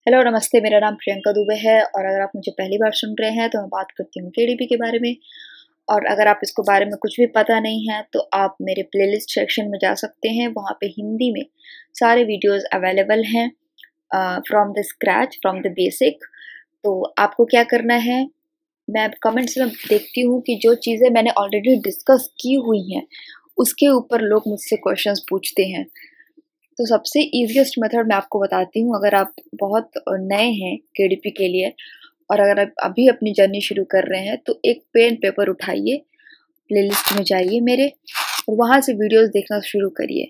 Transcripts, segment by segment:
Hello नमस्ते, मेरा नाम प्रियंका दुबे है और अगर आप मुझे पहली बार सुन रहे हैं तो मैं बात करती हूँ केडीपी के बारे में। और अगर आप इसको बारे में कुछ भी पता नहीं है तो आप मेरे प्लेलिस्ट सेक्शन में जा सकते हैं, वहाँ पे हिंदी में सारे वीडियोस अवेलेबल हैं from the scratch, from the basic. तो आपको क्या करना है, मैं कमेंट्स में देखती हूँ कि जो चीज़ें मैंने ऑलरेडी डिस्कस की हुई हैं उसके ऊपर लोग मुझसे क्वेश्चंस पूछते हैं। तो सबसे ईज़िएस्ट मेथड मैं आपको बताती हूँ, अगर आप बहुत नए हैं केडीपी के लिए और अगर आप अभी अपनी जर्नी शुरू कर रहे हैं तो एक पेन पेपर उठाइए, प्लेलिस्ट में जाइए मेरे और वहाँ से वीडियोस देखना शुरू करिए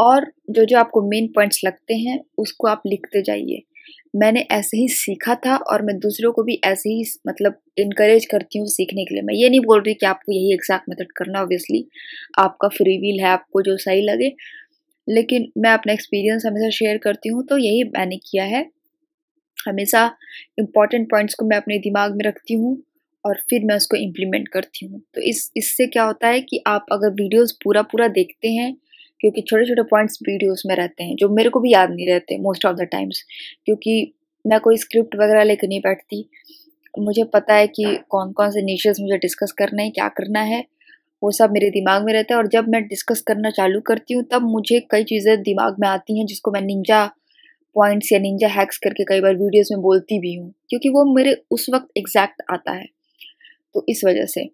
और जो जो आपको मेन पॉइंट्स लगते हैं उसको आप लिखते जाइए। मैंने ऐसे ही सीखा था और मैं दूसरों को भी ऐसे ही मतलब इनकरेज करती हूँ सीखने के लिए। मैं ये नहीं बोल रही कि आपको यही एग्जैक्ट मेथड करना, ऑब्वियसली आपका फ्री विल है, आपको जो सही लगे, लेकिन मैं अपना एक्सपीरियंस हमेशा शेयर करती हूँ। तो यही मैंने किया है, हमेशा इम्पॉर्टेंट पॉइंट्स को मैं अपने दिमाग में रखती हूँ और फिर मैं उसको इम्प्लीमेंट करती हूँ। तो इससे क्या होता है कि आप अगर वीडियोस पूरा पूरा देखते हैं, क्योंकि छोटे छोटे पॉइंट्स वीडियोस में रहते हैं जो मेरे को भी याद नहीं रहते मोस्ट ऑफ द टाइम्स, क्योंकि मैं कोई स्क्रिप्ट वगैरह लेकर नहीं बैठती। मुझे पता है कि कौन कौन से निशेस मुझे डिस्कस करना है, क्या करना है, वो सब मेरे दिमाग में रहता है। और जब मैं डिस्कस करना चालू करती हूँ तब मुझे कई चीज़ें दिमाग में आती हैं जिसको मैं निंजा पॉइंट्स या निंजा हैक्स करके कई बार वीडियोस में बोलती भी हूँ, क्योंकि वो मेरे उस वक्त एग्जैक्ट आता है। तो इस वजह से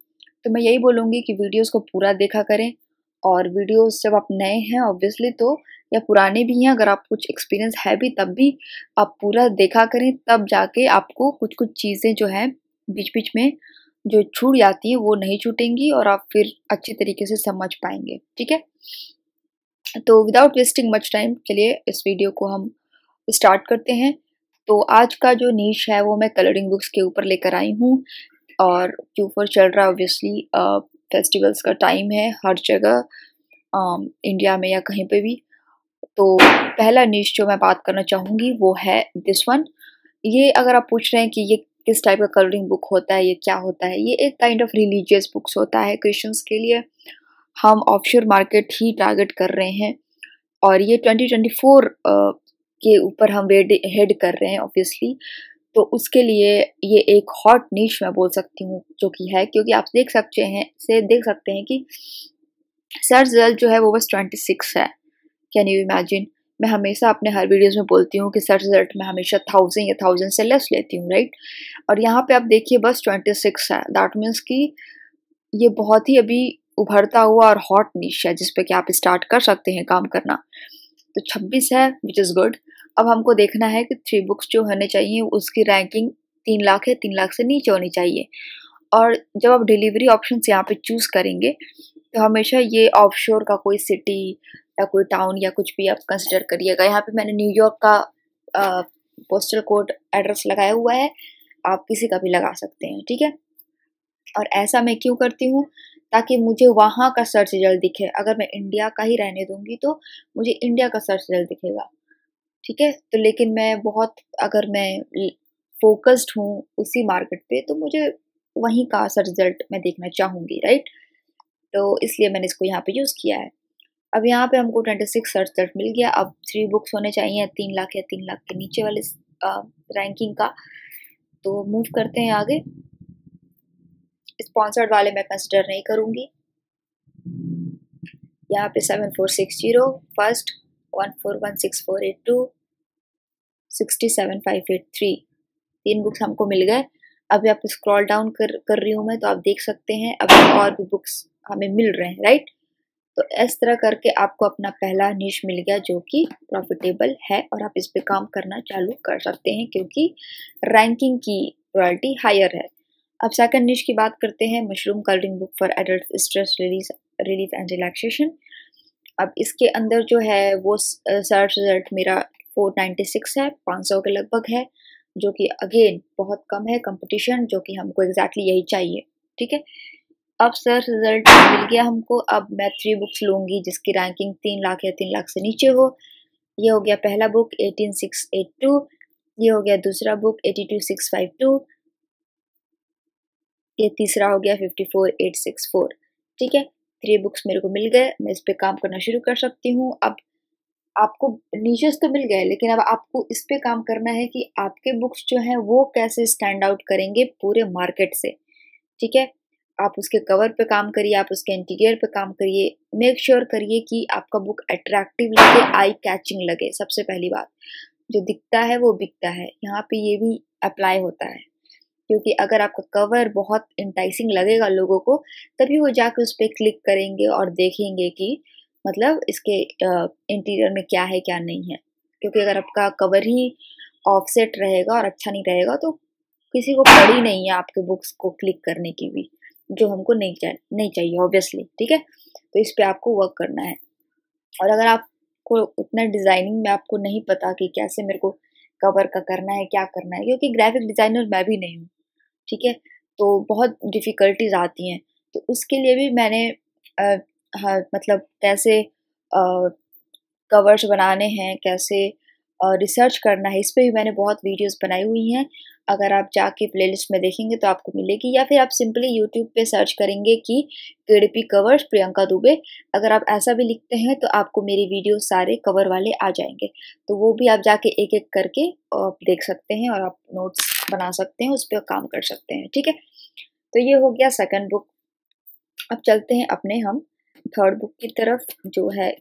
तो मैं यही बोलूँगी कि वीडियोस को पूरा देखा करें। और वीडियोस जब आप नए हैं ऑब्वियसली तो, या पुराने भी हैं, अगर आप कुछ एक्सपीरियंस है भी तब भी आप पूरा देखा करें, तब जाके आपको कुछ कुछ चीज़ें जो हैं बीच बीच में जो छूट जाती हैं वो नहीं छूटेंगी और आप फिर अच्छे तरीके से समझ पाएंगे। ठीक है, तो विदाउट वेस्टिंग मच टाइम चलिए इस वीडियो को हम स्टार्ट करते हैं। तो आज का जो नीश है वो मैं कलरिंग बुक्स के ऊपर लेकर आई हूँ और Q4 चल रहा है, ऑब्वियसली फेस्टिवल्स का टाइम है हर जगह, इंडिया में या कहीं पे भी। तो पहला नीश जो मैं बात करना चाहूँगी वो है दिस वन। ये अगर आप पूछ रहे हैं कि ये किस टाइप का कलरिंग बुक होता है, ये क्या होता है, ये एक काइंड ऑफ रिलीजियस बुक्स होता है क्रिश्चियंस के लिए। हम ऑफशोर मार्केट ही टारगेट कर रहे हैं और ये 2024 के ऊपर हम हेड कर रहे हैं ऑब्वियसली। तो उसके लिए ये एक हॉट नीश मैं बोल सकती हूँ जो कि है, क्योंकि आप देख सकते हैं कि सर्च रिजल्ट जो है वो बस 26 है। Can you imagine? मैं हमेशा अपने हर वीडियोस में बोलती हूँ कि सर्च रिजल्ट में हमेशा 1000 या 1000 से लेस लेती हूँ, राइट? और यहाँ पे आप देखिए बस 26 है। दैट मीन्स कि ये बहुत ही अभी उभरता हुआ और हॉट निश है जिस पे कि आप स्टार्ट कर सकते हैं काम करना। तो 26 है, विच इज़ गुड। अब हमको देखना है कि 3 बुक्स जो होने चाहिए उसकी रैंकिंग 3 लाख है, 3 लाख से नीचे होनी चाहिए। और जब आप डिलीवरी ऑप्शन यहाँ पे चूज़ करेंगे तो हमेशा ये ऑफशोर का कोई सिटी या कोई टाउन या कुछ भी आप कंसिडर करिएगा। यहाँ पे मैंने न्यूयॉर्क का पोस्टल कोड एड्रेस लगाया हुआ है, आप किसी का भी लगा सकते हैं, ठीक है? और ऐसा मैं क्यों करती हूँ? ताकि मुझे वहाँ का सर्च रिजल्ट दिखे। अगर मैं इंडिया का ही रहने दूंगी तो मुझे इंडिया का सर्च रिजल्ट दिखेगा, ठीक है? तो लेकिन मैं बहुत, अगर मैं फोकस्ड हूँ उसी मार्केट पे तो मुझे वहीं का सर्च रिजल्ट मैं देखना चाहूँगी, राइट? तो इसलिए मैंने इसको यहाँ पे यूज़ किया है। अब यहाँ पे हमको 26 सर्च रिजल्ट मिल गया। अब 3 बुक्स होने चाहिए 3 लाख या 3 लाख के नीचे वाले रैंकिंग का। तो मूव करते हैं आगे। स्पॉन्सर्ड वाले मैं कंसिडर नहीं करूँगी। यहाँ पे 7460 फर्स्ट, 1416,482, 67583 3 बुक्स हमको मिल गए। अभी आप स्क्रॉल डाउन कर रही हूँ मैं, तो आप देख सकते हैं अभी और भी बुक्स हमें मिल रहे हैं, राइट? तो इस तरह करके आपको अपना पहला निश मिल गया जो कि प्रॉफिटेबल है और आप इस पे काम करना चालू कर सकते हैं क्योंकि रैंकिंग की प्रायोरिटी हायर है। अब सेकंड निश की बात करते हैं, mushroom colouring book for adult stress relief and relaxation. अब इसके अंदर जो है वो सर्च रिजल्ट मेरा 496 है, 500 के लगभग है, जो कि अगेन बहुत कम है कंपटीशन, जो कि हमको एग्जैक्टली यही चाहिए, ठीक है? अब सर्च रिजल्ट मिल गया हमको। अब मैं 3 बुक्स लूँगी जिसकी रैंकिंग 3 लाख या 3 लाख से नीचे हो। ये हो गया पहला बुक 18682, ये हो गया दूसरा बुक 82652, ये तीसरा हो गया 54864, ठीक है? 3 बुक्स मेरे को मिल गए, मैं इस पे काम करना शुरू कर सकती हूँ। अब आपको नीशेस तो मिल गए, लेकिन अब आपको इस पे काम करना है कि आपके बुक्स जो हैं वो कैसे स्टैंड आउट करेंगे पूरे मार्केट से। ठीक है, आप उसके कवर पे काम करिए, आप उसके इंटीरियर पे काम करिए, मेक श्योर करिए कि आपका बुक अट्रैक्टिव लगे, आई कैचिंग लगे। सबसे पहली बात, जो दिखता है वो बिकता है, यहाँ पे ये भी अप्लाई होता है। क्योंकि अगर आपका कवर बहुत इंटाइसिंग लगेगा लोगों को, तभी वो जाके उस पर क्लिक करेंगे और देखेंगे कि मतलब इसके इंटीरियर में क्या है क्या नहीं है। क्योंकि अगर आपका कवर ही ऑफसेट रहेगा और अच्छा नहीं रहेगा तो किसी को पड़ी नहीं है आपके बुक्स को क्लिक करने की भी, जो हमको नहीं चाहिए ऑब्वियसली। ठीक है, तो इस पे आपको वर्क करना है। और अगर आपको उतना डिजाइनिंग में आपको नहीं पता कि कैसे मेरे को कवर का करना है, क्या करना है, क्योंकि ग्राफिक डिजाइनर मैं भी नहीं हूँ, ठीक है, तो बहुत डिफ़िकल्टीज आती हैं। तो उसके लिए भी मैंने हाँ, मतलब कैसे कवर्स बनाने हैं, कैसे रिसर्च करना है, इस पे भी मैंने बहुत वीडियोस बनाई हुई हैं। अगर आप जाके प्लेलिस्ट में देखेंगे तो आपको मिलेगी, या फिर आप सिंपली यूट्यूब पे सर्च करेंगे कि केडीपी कवर्स प्रियंका दुबे। अगर आप ऐसा भी लिखते हैं तो आपको मेरे वीडियो सारे कवर वाले आ जाएंगे, तो वो भी आप जाके एक एक करके आप देख सकते हैं और आप नोट्स बना सकते हैं, उस पर काम कर सकते हैं। ठीक है, तो ये हो गया सेकंड बुक। अब चलते हैं अपने हम थर्ड बुक की तरफ, जो है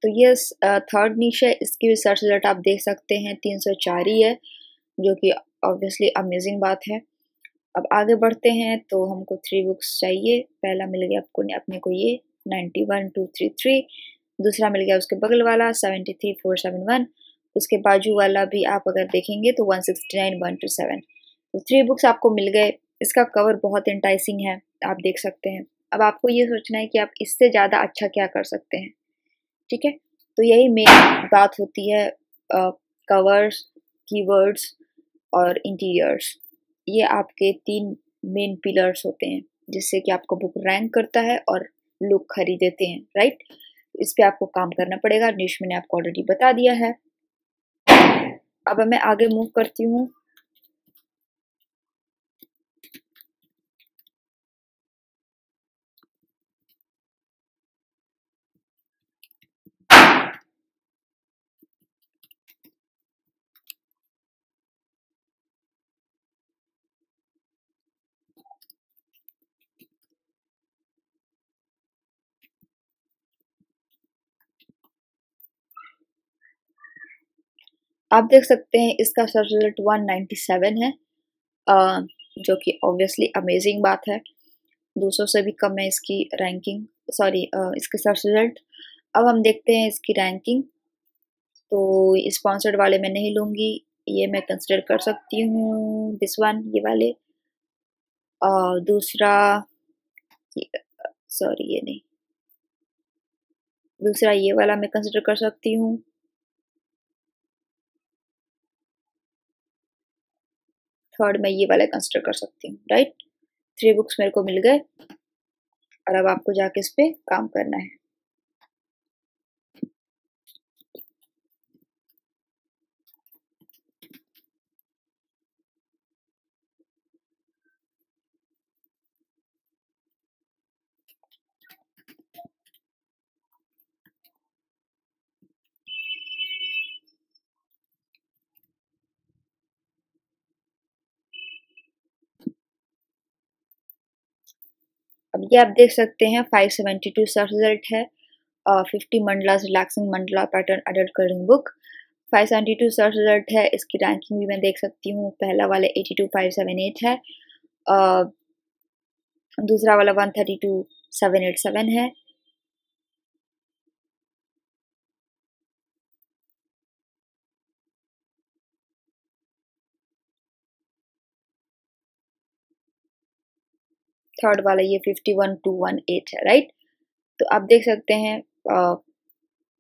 तो ये थर्ड नीश है। इसकी भी सर्च रिजल्ट आप देख सकते हैं 304 ही है, जो कि ऑब्वियसली अमेजिंग बात है। अब आगे बढ़ते हैं तो हमको 3 बुक्स चाहिए। पहला मिल गया आपको अपने को ये 91,233, दूसरा मिल गया उसके बगल वाला 73,471, उसके बाजू वाला भी आप अगर देखेंगे तो 169,127। तो 3 बुक्स आपको मिल गए। इसका कवर बहुत इंटाइसिंग है, आप देख सकते हैं। अब आपको ये सोचना है कि आप इससे ज़्यादा अच्छा क्या कर सकते हैं। ठीक है, तो यही मेन बात होती है कवर्स, कीवर्ड्स और इंटीरियर्स। ये आपके 3 मेन पिलर्स होते हैं जिससे कि आपका बुक रैंक करता है और लोग खरीदेते हैं, राइट। इस पे आपको काम करना पड़ेगा, निश मैंने आपको ऑलरेडी बता दिया है। अब मैं आगे मूव करती हूँ। आप देख सकते हैं इसका सर्च रिजल्ट 197 है, जो कि ऑब्वियसली अमेजिंग बात है। 200 से भी कम है इसकी रैंकिंग, सॉरी इसके सर्च रिजल्ट। अब हम देखते हैं इसकी रैंकिंग। तो स्पॉन्सर्ड वाले मैं नहीं लूँगी, ये मैं कंसिडर कर सकती हूँ, दिस वन, ये वाले। दूसरा, सॉरी ये नहीं, दूसरा ये वाला मैं कंसिडर कर सकती हूँ। थर्ड मैं ये वाला कंसिडर कर सकती हूँ, राइट। 3 बुक्स मेरे को मिल गए और अब आपको जाके इस पे काम करना है। अब ये आप देख सकते हैं 572 सर्च रिजल्ट है। 50 mandalas relaxing mandala pattern adult colouring book, 572 search result है। इसकी रैंकिंग भी मैं देख सकती हूँ। पहला वाला 82,578 है, दूसरा वाला 132,787 है। थर्ड वाला ये 51,218 है, राइट। तो आप देख सकते हैं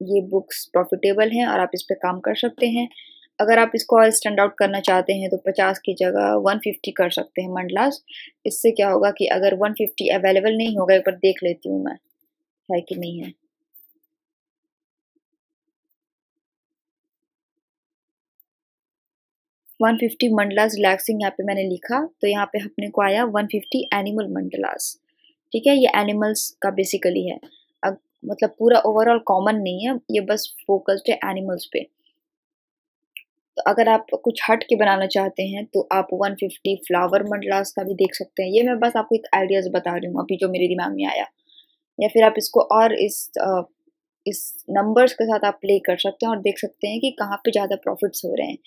ये बुक्स प्रॉफिटेबल हैं और आप इस पे काम कर सकते हैं। अगर आप इसको और स्टैंड आउट करना चाहते हैं तो 50 की जगह 150 कर सकते हैं मंडलास। इससे क्या होगा कि अगर 150 अवेलेबल नहीं होगा, एक बार देख लेती हूँ मैं है कि नहीं है। 150 मंडलास रिलैक्सिंग यहाँ पे मैंने लिखा, तो यहाँ पे अपने को आया 150 एनिमल मंडलास। ठीक है, ये एनिमल्स का बेसिकली है। अब मतलब पूरा ओवरऑल कॉमन नहीं है, ये बस फोकस्ड है एनिमल्स पे। तो अगर आप कुछ हट के बनाना चाहते हैं तो आप 150 फ्लावर मंडलास का भी देख सकते हैं। ये मैं बस आपको एक आइडियाज बता रही हूँ अभी जो मेरे दिमाग में आया। या फिर आप इसको और इस नंबर्स के साथ आप प्ले कर सकते हैं और देख सकते हैं कि कहाँ पे ज़्यादा प्रॉफिट्स हो रहे हैं।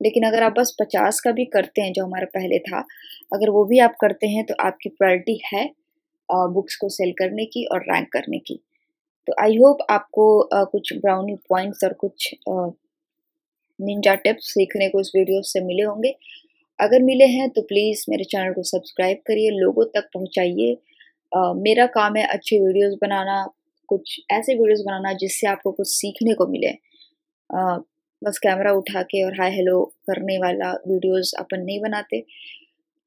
लेकिन अगर आप बस 50 का भी करते हैं जो हमारा पहले था, अगर वो भी आप करते हैं तो आपकी प्रायोरिटी है बुक्स को सेल करने की और रैंक करने की। तो आई होप आपको कुछ ब्राउनी पॉइंट्स और कुछ निंजा टिप्स सीखने को इस वीडियो से मिले होंगे। अगर मिले हैं तो प्लीज़ मेरे चैनल को सब्सक्राइब करिए, लोगों तक पहुँचाइए। मेरा काम है अच्छे वीडियोस बनाना, कुछ ऐसे वीडियोस बनाना जिससे आपको कुछ सीखने को मिले। बस कैमरा उठा के और हाय हेलो करने वाला वीडियोस अपन नहीं बनाते।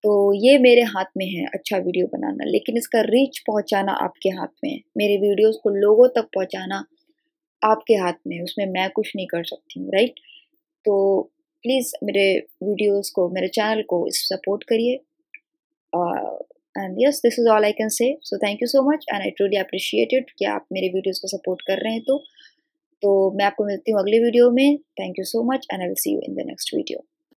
तो ये मेरे हाथ में है अच्छा वीडियो बनाना, लेकिन इसका रीच पहुंचाना आपके हाथ में है। मेरे वीडियोस को लोगों तक पहुंचाना आपके हाथ में है, उसमें मैं कुछ नहीं कर सकती हूँ, राइट। तो प्लीज़ मेरे वीडियोस को, मेरे चैनल को सपोर्ट करिए। And yes, this is all I can say. So thank you so much and I truly appreciate it कि आप मेरे वीडियोस को सपोर्ट कर रहे हैं। तो मैं आपको मिलती हूँ अगले वीडियो में। Thank you so much and I will see you in the next video.